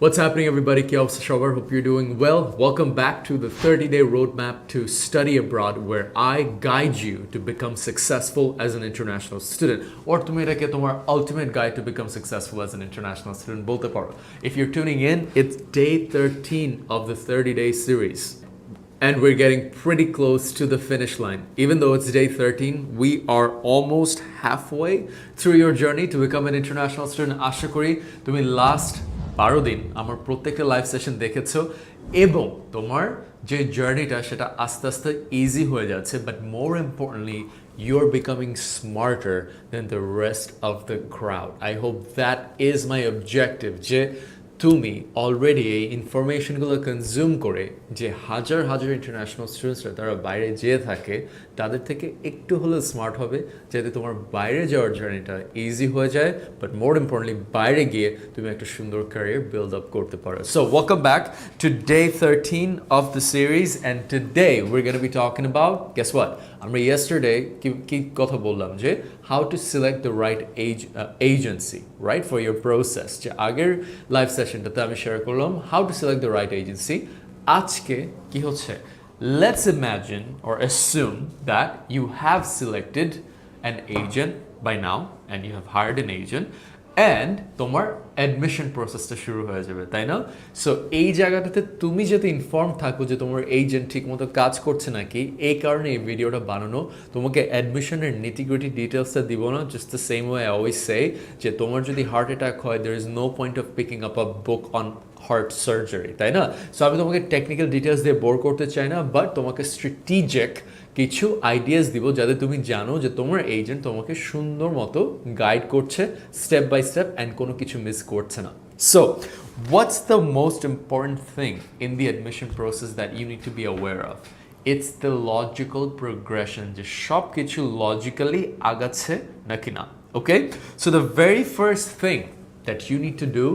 What's happening, everybody? Hope you're doing well. Welcome back to the 30-day roadmap to study abroad, where I guide you to become successful as an international student. Or তুমি এটাকে তোমার ultimate guide to become successful as an international student বলতে পারো. If you're tuning in, it's day 13 of the 30-day series. And we're getting pretty close to the finish line. Even though it's day 13, we are almost halfway through your journey to become an international student. আশা করি তুমি last 12 দিন আমার প্রত্যেকটা live session দেখেছো এবং তোমার যে জার্নিটা সেটা আস্তে আস্তে ইজি হয়ে যাচ্ছে, but more importantly you're becoming smarter than the rest of the crowd. I hope that is my objective. যে তুমি অলরেডি এই ইনফরমেশনগুলো কনজিউম করে যে হাজার হাজার ইন্টারন্যাশনাল স্টুডেন্টসরা তারা বাইরে যেয়ে থাকে তাদের থেকে একটু হলেও স্মার্ট হবে, যাতে তোমার বাইরে যাওয়ার জার্নিটা ইজি হয়ে যায়, বাট মোর ইম্পর্টেন্টলি বাইরে গিয়ে তুমি একটা সুন্দর ক্যারিয়ার বিল্ড আপ করতে পারো। So welcome back to day 13 of the series, and today we are gonna be talking about, guess what, আমরা ইয়েস্টারডে কি কথা বললাম যে how to select the right agency, right, for your process. যে আগের live সেশনটাতে আমি শেয়ার করলাম how to select the right agency. আজকে কি হচ্ছে, let's imagine or assume that you have selected an agent by now and you have hired an agent and তোমার admission প্রসেসটা শুরু হয়ে যাবে, তাই না? সো এই জায়গাটাতে তুমি যাতে ইনফর্ম থাকো যে তোমার এজেন্ট ঠিক মতো কাজ করছে নাকি, এই কারণে এই ভিডিওটা বানানো। তোমাকে অ্যাডমিশনের নিটিগ্রিটি ডিটেলসটা দিব না, just the same way I always সে যে তোমার যদি হার্ট অ্যাটাক হয় there is no point of picking up a book on heart surgery, তাই না? সো আমি তোমাকে টেকনিক্যাল ডিটেলস দিয়ে বোর করতে চাই না, বাট তোমাকে স্ট্র্যাটেজিক কিছু আইডিয়াস দিব যাতে তুমি জানো যে তোমার এজেন্ট তোমাকে সুন্দর মতো গাইড করছে স্টেপ বাই স্টেপ অ্যান্ড কোনো কিছু মিস করছে না। So what's the most important thing in the admission process that you need to be aware of? It's the logical progression, যে সব কিছু লজিক্যালি আগাচ্ছে নাকি না। Okay, so the very first thing that you need to do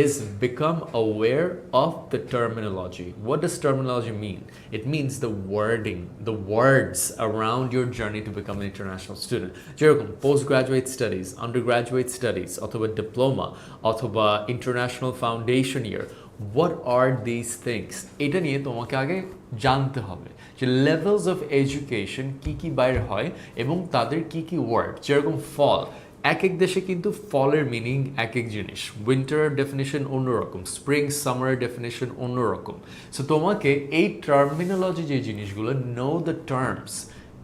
is become aware of the terminology. What does terminology mean? It means the wording, the words around your journey to become an international student. যেরকম postgraduate studies, undergraduate studies, অথবা diploma, অথবা international foundation year. What are these things? এটা নিয়ে তোমাকে আগে জানতে হবে যে levels of education কি কি বাইরে হয় এবং তাদের কি কি ওয়ার্ড। যেরকম ফল, এক এক দেশে কিন্তু ফলের মিনিং এক এক জিনিস, উইন্টারের ডেফিনেশন অন্যরকম, স্প্রিং সামারের ডেফিনেশন অন্যরকম। সো তোমাকে এই টার্মিনোলজি যে জিনিসগুলো, নো দ্য টার্মস,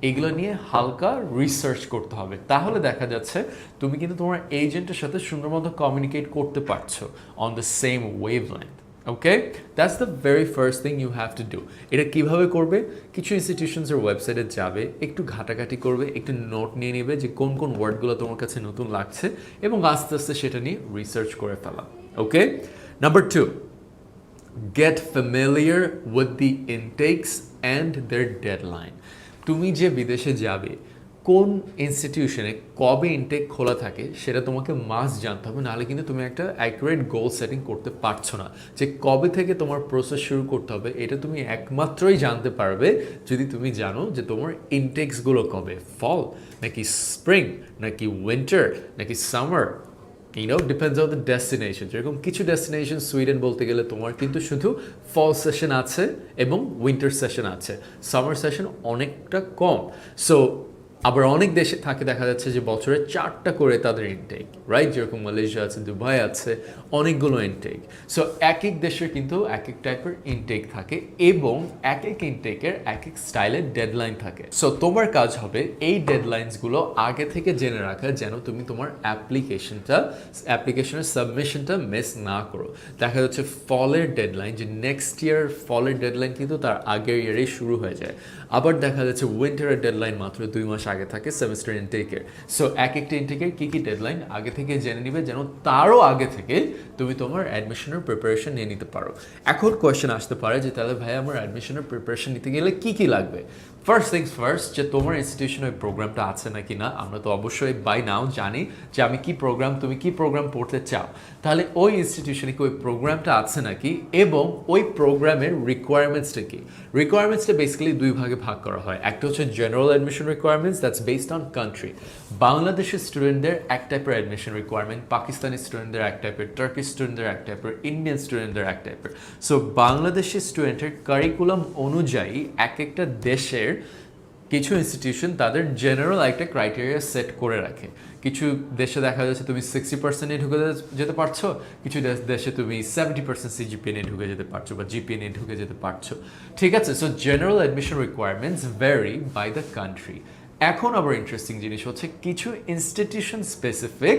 এগুলো নিয়ে হালকা রিসার্চ করতে হবে। তাহলে দেখা যাচ্ছে তুমি কিন্তু তোমার এজেন্টের সাথে সুন্দর মতো কমিউনিকেট করতে পারছো on the same wavelength. Okay, that's the very first thing you have to do. এটা কীভাবে করবে? কিছু ইনস্টিটিউশনসের ওয়েবসাইটে যাবে, একটু ঘাটাঘাটি করবে, একটু নোট নিয়ে নেবে যে কোন কোন ওয়ার্ডগুলো তোমার কাছে নতুন লাগছে এবং আস্তে আস্তে সেটা নিয়ে রিসার্চ করে ফেলা। Okay, number 2, get familiar with the intakes and their deadline. তুমি যে বিদেশে যাবে, কোন ইনস্টিটিউশনে কবে ইনটেক খোলা থাকে সেটা তোমাকে মাস্ট জানতে হবে, নাহলে কিন্তু তুমি একটা অ্যাকুরেট গোল সেটিং করতে পারছো না। যে কবে থেকে তোমার প্রসেস শুরু করতে হবে এটা তুমি একমাত্রই জানতে পারবে যদি তুমি জানো যে তোমার ইনটেক্সগুলো কবে, ফল নাকি স্প্রিং নাকি উইন্টার নাকি summer. You know, depends on the destination. যেরকম কিছু ডেস্টিনেশন, সুইডেন বলতে গেলে তোমার কিন্তু শুধু ফল সেশন আছে এবং উইন্টার সেশন আছে, সামার সেশন অনেকটা কম। সো আবার অনেক দেশে থাকে দেখা যাচ্ছে যে বছরে 4টা করে তাদের ইনটেক, রাইট? যেরকম মালয়েশিয়া আছে, দুবাই আছে, অনেকগুলো ইনটেক। সো এক এক দেশের কিন্তু এক এক টাইপের ইনটেক থাকে এবং এক এক ইনটেকের এক এক স্টাইলের ডেডলাইন থাকে। সো তোমার কাজ হবে এই ডেডলাইনসগুলো আগে থেকে জেনে রাখা, যেন তুমি তোমার অ্যাপ্লিকেশনের সাবমিশনটা মিস না করো। দেখা যাচ্ছে ফলের ডেডলাইন, যে নেক্সট ইয়ার ফলের ডেডলাইন কিন্তু তার আগের ইয়ারেই শুরু হয়ে যায়। আবার দেখা যাচ্ছে উইন্টারের ডেডলাইন মাত্র 2 মাস আগে থাকে সেমিস্টার ইনটেকের। সো এক একটা ইনটেকের কী কী ডেডলাইন আগে থেকে জেনে নিবে, যেন তারও আগে থেকে তুমি তোমার অ্যাডমিশনের প্রিপারেশন নিয়ে নিতে পারো। এখন কোয়েশ্চেন আসতে পারে যে তাহলে ভাই আমার অ্যাডমিশনের প্রিপারেশন নিতে গেলে কী কী লাগবে? ফার্স্ট থিংস ফার্স্ট, যে তোমার ইনস্টিটিউশনে ওই প্রোগ্রামটা আছে নাকি না। আমরা তো অবশ্যই বাই নাও জানি যে আমি কি প্রোগ্রাম, তুমি কি প্রোগ্রাম পড়তে চাও, তাহলে ওই ইনস্টিটিউশনে কি ওই প্রোগ্রামটা আছে নাকি, এবং ওই প্রোগ্রামের রিকোয়ারমেন্টসটা কি। রিকোয়ারমেন্টসটা বেসিক্যালি দুই ভাগে ভাগ করা হয়। একটা হচ্ছে general admission requirements, that's based on country. বাংলাদেশের স্টুডেন্টদের এক টাইপের অ্যাডমিশন রিকোয়ারমেন্ট, পাকিস্তানি স্টুডেন্টদের এক টাইপের, টার্কিশ স্টুডেন্টদের এক টাইপের, ইন্ডিয়ান স্টুডেন্টদের এক টাইপের। সো বাংলাদেশি স্টুডেন্টের কারিকুলাম অনুযায়ী এক একটা দেশের কিছু ইনস্টিটিউশন তাদের জেনারেল একটা ক্রাইটেরিয়া সেট করে রাখে। কিছু দেশে দেখা যাচ্ছে তুমি 60% নিয়ে ঢুকে যেতে পারছো, কিছু দেশে তুমি 70% সিজিপিএ নিয়ে ঢুকে যেতে পারছো বা জিপিএ নিয়ে ঢুকে যেতে পারছো, ঠিক আছে। So general admission requirements vary by the country. এখন আবার ইন্টারেস্টিং জিনিস হচ্ছে কিছু ইনস্টিটিউশন স্পেসিফিক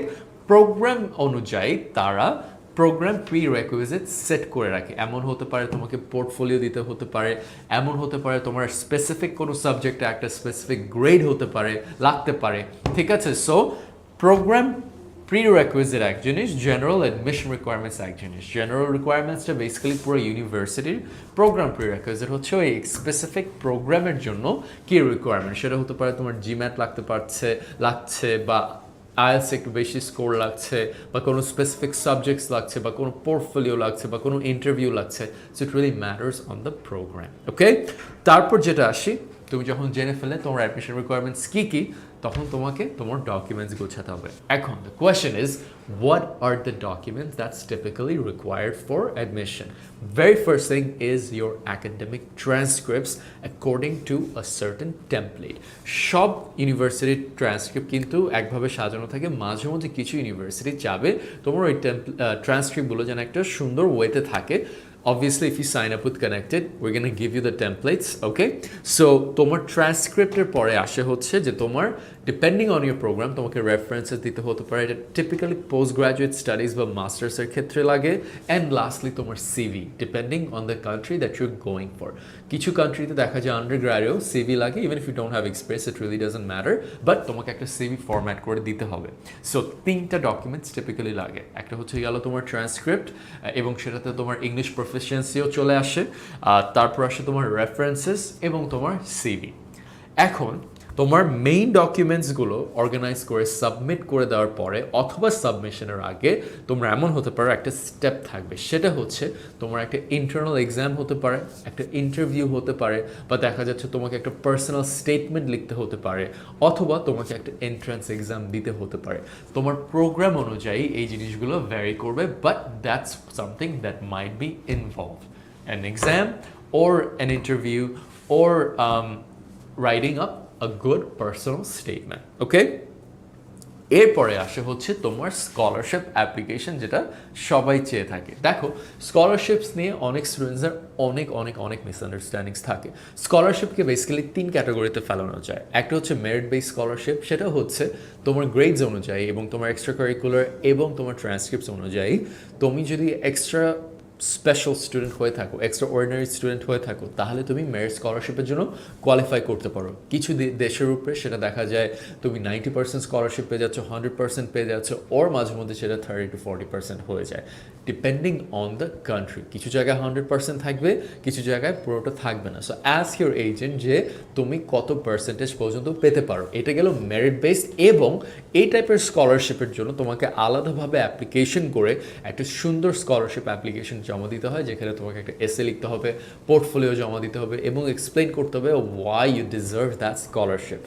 প্রোগ্রাম অনুযায়ী তারা প্রোগ্রাম প্রি রেকুইজিট সেট করে রাখে। এমন হতে পারে তোমাকে পোর্টফোলিও দিতে হতে পারে, এমন হতে পারে তোমার স্পেসিফিক কোনো সাবজেক্টে একটা স্পেসিফিক গ্রেড হতে পারে, লাগতে পারে, ঠিক আছে। সো প্রোগ্রাম প্রি রেকুইজিট এক জিনিস, জেনারেল অ্যাডমিশন রিকোয়ারমেন্টস এক জিনিস। জেনারেল রিকোয়ারমেন্টসটা বেসিক্যালি পুরো ইউনিভার্সিটির, প্রোগ্রাম প্রি রেকুইজিট হচ্ছে ওই স্পেসিফিক প্রোগ্রামের জন্য কি রিকোয়ারমেন্ট। সেটা হতে পারে তোমার জিম্যাট লাগছে বা IELTS একটু বেশি স্কোর লাগছে, বা কোনো স্পেসিফিক সাবজেক্টস লাগছে, বা কোনো পোর্টফোলিও লাগছে, বা কোনো ইন্টারভিউ লাগছে। So it really matters on the programme, okay. তারপর যেটা আসি, তুমি যখন জেনে ফেলে তোমার অ্যাডমিশন রিকোয়ারমেন্টস কী কী, তখন তোমাকে তোমার ডকুমেন্টস গোছাতে হবে। এখন the question is, what are the documents that's typically required for admission? Very first thing is your academic transcripts according to a certain template. সব ইউনিভার্সিটির ট্রান্সক্রিপ্ট কিন্তু একভাবে সাজানো থাকে, মাঝে মধ্যে কিছু ইউনিভার্সিটি চাবে তোমার ওই ট্রান্সক্রিপ্টগুলো যেন একটা সুন্দর ওয়েতে থাকে। Obviously, if you sign up with Connected, we're going to give you the templates, okay? So, তোমার ট্রান্সক্রিপ্টের পরে আসে হচ্ছে যে তোমার ডিপেন্ডিং অন ইউর প্রোগ্রাম তোমাকে রেফারেন্সেস দিতে হতে পারে। এটা টিপিক্যালি পোস্ট গ্রাজুয়েট স্টাডিজ বা মাস্টার্সের ক্ষেত্রে লাগে। অ্যান্ড লাস্টলি তোমার CV, depending on the country that you're going for. কিছু কান্ট্রিতে দেখা যায় আন্ডার গ্র্যাডেও সিভি লাগে, even if you don't have experience, it really doesn't matter, but তোমাকে একটা সিভি ফরম্যাট করে দিতে হবে। সো তিনটা ডকুমেন্টস টিপিক্যালি লাগে। একটা হচ্ছে গেল তোমার ট্রান্সক্রিপ্ট, এবং সেটাতে তোমার ইংলিশ প্রফিসিয়েন্সিও চলে আসে। তারপর আসে তোমার রেফারেন্সেস এবং তোমার সিভি। এখন তোমার মেইন ডকুমেন্টসগুলো অর্গানাইজ করে সাবমিট করে দেওয়ার পরে অথবা সাবমিশনের আগে তোমরা এমন হতে পারে একটা স্টেপ থাকবে, সেটা হচ্ছে তোমার একটা ইন্টারনাল এক্সাম হতে পারে, একটা ইন্টারভিউ হতে পারে, বা দেখা যাচ্ছে তোমাকে একটা পার্সোনাল স্টেটমেন্ট লিখতে হতে পারে, অথবা তোমাকে একটা এন্ট্রান্স এক্সাম দিতে হতে পারে। তোমার প্রোগ্রাম অনুযায়ী এই জিনিসগুলো ভ্যারি করবে, but that's something that might be involve an exam or an interview or writing up a good personal statement, okay? এরপরে আসে হচ্ছে তোমার স্কলারশিপ অ্যাপ্লিকেশন, যেটা সবাই চেয়ে থাকে। দেখো, স্কলারশিপস নিয়ে অনেক স্টুডেন্টসদের অনেক অনেক অনেক মিসআন্ডারস্ট্যান্ডিংস থাকে। স্কলারশিপকে বেসিক্যালি তিন ক্যাটাগরিতে ফেলানো যায়। একটা হচ্ছে মেরিট বেস স্কলারশিপ, সেটা হচ্ছে তোমার গ্রেডস অনুযায়ী এবং তোমার এক্সট্রা কারিকুলার এবং তোমার ট্রান্সক্রিপ্টস অনুযায়ী তুমি যদি এক্সট্রা স্পেশাল স্টুডেন্ট হয়ে থাকো, এক্সট্রা অর্ডিনারি স্টুডেন্ট হয়ে থাকো, তাহলে তুমি মেরিট স্কলারশিপের জন্য কোয়ালিফাই করতে পারো। কিছু দেশের উপরে সেটা দেখা যায় তুমি 90% স্কলারশিপ পেয়ে যাচ্ছ, 100% পেয়ে যাচ্ছ, ওর মাঝে মধ্যে সেটা 30 to 40% হয়ে যায়, ডিপেন্ডিং অন দ্য কান্ট্রি। কিছু জায়গায় 100% থাকবে, কিছু জায়গায় পুরোটা থাকবে না। সো অ্যাজ ইউর এজেন্ট যে তুমি কত পার্সেন্টেজ পর্যন্ত পেতে পারো, এটা গেল মেরিট বেসড। এবং এই টাইপের স্কলারশিপের জন্য তোমাকে আলাদাভাবে অ্যাপ্লিকেশন করে একটা সুন্দর স্কলারশিপ অ্যাপ্লিকেশন জমা দিতে হয়, যেখানে তোমাকে একটা এসে লিখতে হবে, পোর্টফোলিও জমা দিতে হবে এবং এক্সপ্লেইন করতে হবে why you deserve that scholarship.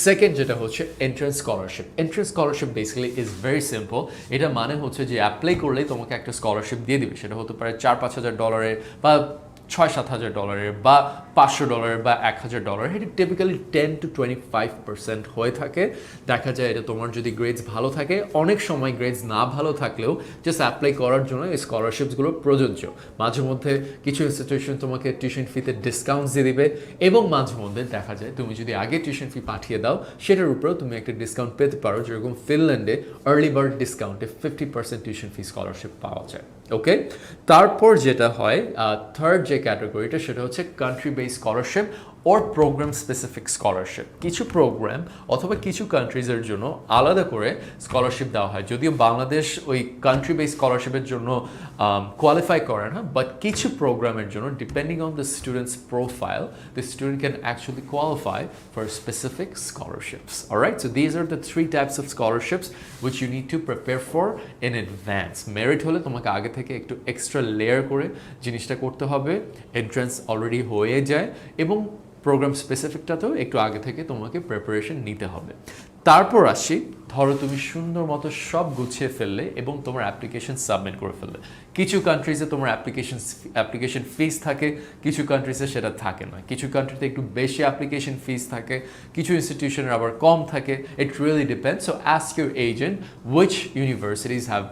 Second যেটা হচ্ছে entrance scholarship. Entrance scholarship basically is very simple. এটা মানে হচ্ছে যে অ্যাপ্লাই করলেই তোমাকে একটা স্কলারশিপ দিয়ে দিবে। সেটা হতে পারে $4,000-5,000 বা $6,000-7,000 বা $500 বা $1,000। এটা টিপিক্যালি 10 to 25% হয়ে থাকে। দেখা যায় এটা তোমার যদি গ্রেডস ভালো থাকে, অনেক সময় গ্রেডস না ভালো থাকলেও জাস্ট অ্যাপ্লাই করার জন্য এই স্কলারশিপসগুলো প্রযোজ্য। মাঝে মধ্যে কিছু ইনস্টিটিউশন তোমাকে টিউশন ফিতে ডিসকাউন্টস দিয়ে দিবে, এবং মাঝে মধ্যে দেখা যায় তুমি যদি আগে টিউশন ফি পাঠিয়ে দাও, সেটার উপরেও তুমি একটা ডিসকাউন্ট পেতে পারো। যেরকম ফিনল্যান্ডে আর্লি বার্ড ডিসকাউন্টে 50% টিউশন ফি স্কলারশিপ পাওয়া যায়, ওকে। তারপর যেটা হয় থার্ড যে ক্যাটাগরিটা, সেটা হচ্ছে country base scholarship or program specific scholarship কিছু প্রোগ্রাম অথবা কিছু কান্ট্রিজের জন্য আলাদা করে স্কলারশিপ দেওয়া হয় যদিও বাংলাদেশ ওই কান্ট্রি বেস স্কলারশিপের জন্য কোয়ালিফাই করে না বাট কিছু প্রোগ্রামের জন্য depending on the students profile the student can actually qualify for specific scholarships. Alright, so these are the 3 types of scholarships which you need to prepare for in advance. Merit হলে তোমাকে আগে থেকে একটু extra layer করে জিনিসটা করতে হবে entrance already হয়ে যায় এবং প্রোগ্রাম স্পেসিফিকটাতেও একটু আগে থেকে তোমাকে প্রিপারেশন নিতে হবে তারপর আসি ধরো তুমি সুন্দর মতো সব গুছিয়ে ফেললে এবং তোমার অ্যাপ্লিকেশন সাবমিট করে ফেললে কিছু কান্ট্রিজে তোমার অ্যাপ্লিকেশন ফিস থাকে কিছু কান্ট্রিজে সেটা থাকে না কিছু কান্ট্রিতে একটু বেশি অ্যাপ্লিকেশন ফিস থাকে কিছু ইনস্টিটিউশনের আবার কম থাকে it really depends so ask your agent which universities have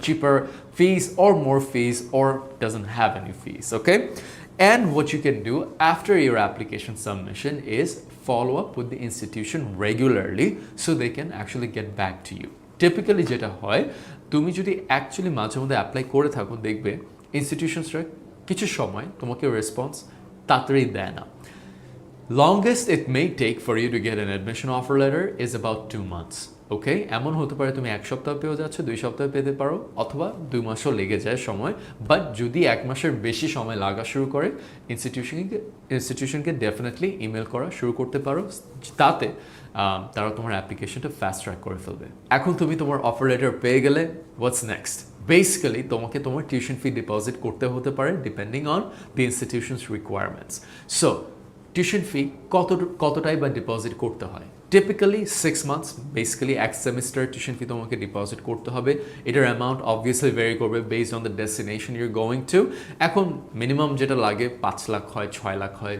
cheaper fees or more fees or doesn't have any fees, okay? And what you can do after your application submission is follow up with the institution regularly so they can actually get back to you. Typically যেটা হয় তুমি যদি actually মাঝে মধ্যে apply করে থাকো দেখবে ইনস্টিটিউশনসরা কিছু সময় তোমাকে রেসপন্স তাড়াতাড়ি দেয় না longest it may take for you to get an admission offer letter is about 2 months. ওকে এমন হতে পারে তুমি 1 সপ্তাহ পেয়ে যাচ্ছ 2 সপ্তাহ পেতে পারো অথবা 2 মাসও লেগে যায় সময় বাট যদি 1 মাসের বেশি সময় লাগা শুরু করে ইনস্টিটিউশনকে ডেফিনেটলি ইমেল করা শুরু করতে পারো তাতে তারা তোমার অ্যাপ্লিকেশনটা ফাস্ট ট্র্যাক করে ফেলবে এখন তুমি তোমার অফার লেটার পেয়ে গেলে হোয়াটস নেক্সট বেসিক্যালি তোমাকে তোমার টিউশন ফি ডিপোজিট করতে হতে পারে depending on the institution's requirements so tuition fee কতটাই বা ডিপোজিট করতে হয় টিপিক্যালি 6 months বেসিক্যালি এক সেমিস্টার টিউশন ফি তোমাকে ডিপোজিট করতে হবে এটার অ্যামাউন্ট অবভিয়াসলি ভেরি করবে based on the destination you're going to এখন মিনিমাম যেটা লাগে 5 লাখ হয় 6 লাখ হয়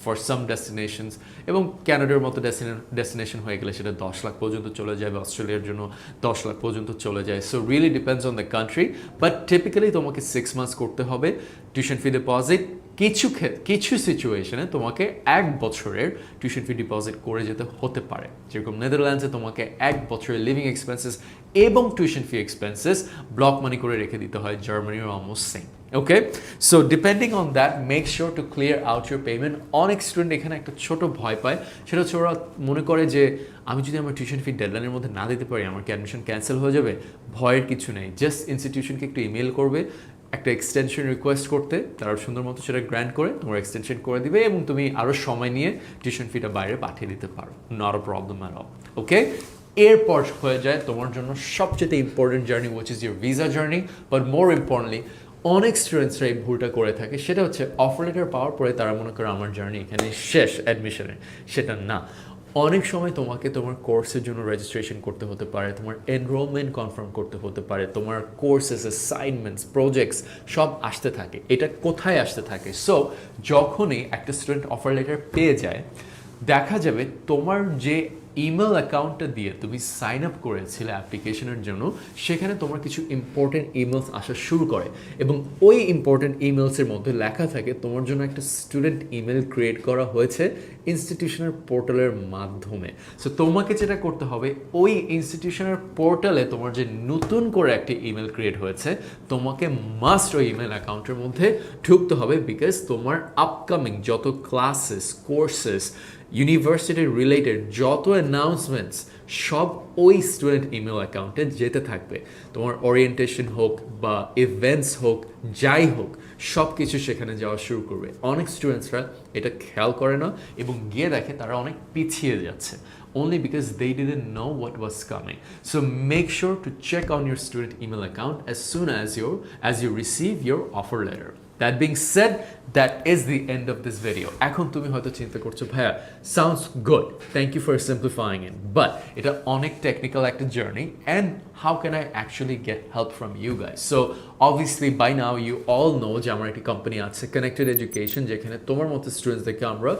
ফর সাম ডেস্টিনেশনস এবং ক্যানাডার মতো ডেস্টিনেশন হয়ে গেলে সেটা 10 লাখ পর্যন্ত চলে যাবে অস্ট্রেলিয়ার জন্য 10 লাখ পর্যন্ত চলে যায় so really depends on the country but typically তোমাকে 6 months করতে হবে টিউশন ফি ডিপোজিট কিছু সিচুয়েশনে তোমাকে 1 বছরের টিউশন ফি ডিপোজিট করে যেতে হতে পারে যেরকম নেদারল্যান্ডসে তোমাকে 1 বছরের লিভিং এক্সপেন্সেস এবং টিউশন ফি এক্সপেন্সেস ব্লক মানি করে রেখে দিতে হয় জার্মানির almost same okay so depending on that make sure to clear out your payment অনেক স্টুডেন্ট এখানে একটা ছোট ভয় পায় সেটা হচ্ছে ওরা মনে করে যে আমি যদি আমার টিউশন ফি ডেডলাইনের মধ্যে না দিতে পারি আমার কি অ্যাডমিশন ক্যান্সেল হয়ে যাবে ভয়ের কিছু নেই জাস্ট ইনস্টিটিউশনকে একটু ইমেল করবে একটা এক্সটেনশন রিকোয়েস্ট করতে তারা সুন্দর মতো সেটা গ্র্যান্ট করে তোমার এক্সটেনশন করে দিবে এবং তুমি আরও সময় নিয়ে টিউশন ফিটা বাইরে পাঠিয়ে দিতে পারো not a problem at all ওকে এরপর হয়ে যায় তোমার জন্য সবচেয়ে important journey which is your visa journey but more importantly অনেক স্টুডেন্টসরা এই ভুলটা করে থাকে সেটা হচ্ছে অফার লেটার পাওয়ার পরে তারা মনে করে আমার জার্নি এখানে শেষ অ্যাডমিশনের সেটা না অনেক সময় তোমাকে তোমার কোর্সের জন্য রেজিস্ট্রেশন করতে হতে পারে তোমার এনরোলমেন্ট কনফার্ম করতে হতে পারে তোমার কোর্সেস অ্যাসাইনমেন্টস প্রজেক্টস সব আসতে থাকে এটা কোথায় আসতে থাকে সো যখনই একটা স্টুডেন্ট অফার লেটার পেয়ে যায় দেখা যাবে তোমার যে ইমেল অ্যাকাউন্টটা দিয়ে তুমি সাইন আপ করেছিলে অ্যাপ্লিকেশনের জন্য সেখানে তোমার কিছু ইম্পর্টেন্ট ইমেলস আসা শুরু করে এবং ওই ইম্পর্টেন্ট ইমেলসের মধ্যে লেখা থাকে তোমার জন্য একটা স্টুডেন্ট ইমেল ক্রিয়েট করা হয়েছে ইনস্টিটিউশনের পোর্টালের মাধ্যমে সো তোমাকে যেটা করতে হবে ওই ইনস্টিটিউশনের পোর্টালে তোমার যে নতুন করে একটা ইমেল ক্রিয়েট হয়েছে তোমাকে মাস্ট ওই ইমেল অ্যাকাউন্টের মধ্যে ঢুকতে হবে বিকজ তোমার আপকামিং যত ক্লাসেস কোর্সেস ইউনিভার্সিটি রিলেটেড যত অ্যানাউন্সমেন্টস সব ওই স্টুডেন্ট ইমেল অ্যাকাউন্টে যেতে থাকবে তোমার ওরিয়েন্টেশন হোক বা ইভেন্টস হোক যাই হোক সব কিছু সেখানে যাওয়া শুরু করবে অনেক স্টুডেন্টসরা এটা খেয়াল করে না এবং গিয়ে দেখে তারা অনেক পিছিয়ে যাচ্ছে only because they didn't know what was coming. So make sure to check on your student email account as soon as you receive your offer letter. That being said, that is the end of this video. এখন তুমি হয়তো চিন্তা করছো ভাইয়া sounds good. Thank you for simplifying it. But এটা অনেক technical একটা journey and how can I actually get help from you guys? So obviously by now you all know যে আমার একটা কোম্পানি আছে Connected Education যেখানে তোমার মতো স্টুডেন্টসদেরকে আমরা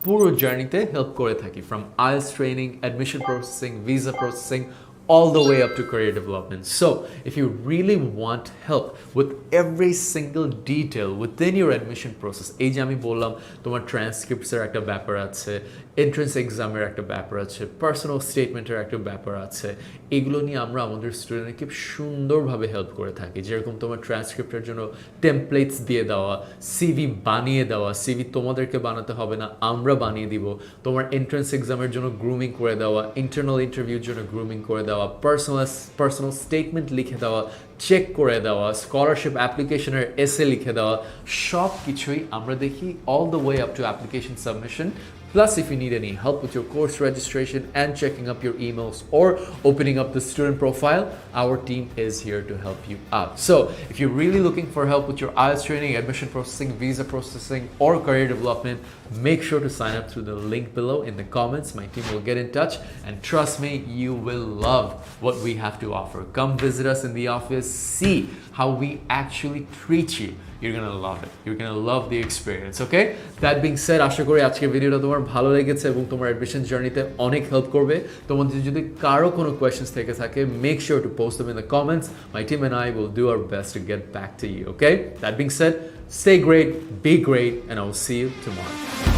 পুরো জার্নিতে হেল্প করে থাকি from IELTS training admission processing visa processing all the way up to career development. So if you really want help with every single detail within your admission process, এই যে আমি বললাম তোমার ট্রান্সক্রিপ্টসের একটা ব্যাপার আছে, এন্ট্রান্স এক্সামের একটা ব্যাপার আছে, পার্সোনাল স্টেটমেন্টের একটা ব্যাপার আছে, এগুলো নিয়ে আমরা আমাদের স্টুডেন্টকে খুব সুন্দরভাবে হেল্প করে থাকি। যেরকম তোমার ট্রান্সক্রিপ্টের জন্য টেমপ্লেটস দিয়ে দেওয়া, সিভি বানিয়ে দেওয়া, সিভি তোমাদেরকে বানাতে হবে না, আমরা বানিয়ে দিব। তোমার এন্ট্রান্স এক্সামের জন্য গ্রুমিং করে দেওয়া, ইন্টারনাল ইন্টারভিউর জন্য গ্রুমিং করে দেওয়া, পার্সোনাল স্টেটমেন্ট লিখে দেওয়া, চেক করে দেওয়া, স্কলারশিপ অ্যাপ্লিকেশনের এসে লিখে দেওয়া, সব কিছুই আমরা দেখি all the way up to application submission. Plus, if you need any help with your course registration and checking up your emails or opening up the student profile, our team is here to help you out. So, if you're really looking for help with your IELTS training, admission processing, visa processing, or career development, make sure to sign up through the link below in the comments. My team will get in touch, and trust me, you will love what we have to offer. Come visit us in the office, see how we actually treat you. You're gonna love it. You're gonna love the experience, okay? That being said, আশা করি আজকের ভিডিওটা তোমার ভালো লেগেছে এবং তোমার admission জার্নিতে অনেক হেল্প করবে। তোমাদের যদি কারো কোনো কোয়েশ্চেন্স থেকে থাকে, make sure to post them in the comments. My team and I will do our best to get back to you, okay? That being said, stay great, be great, and I will see you tomorrow.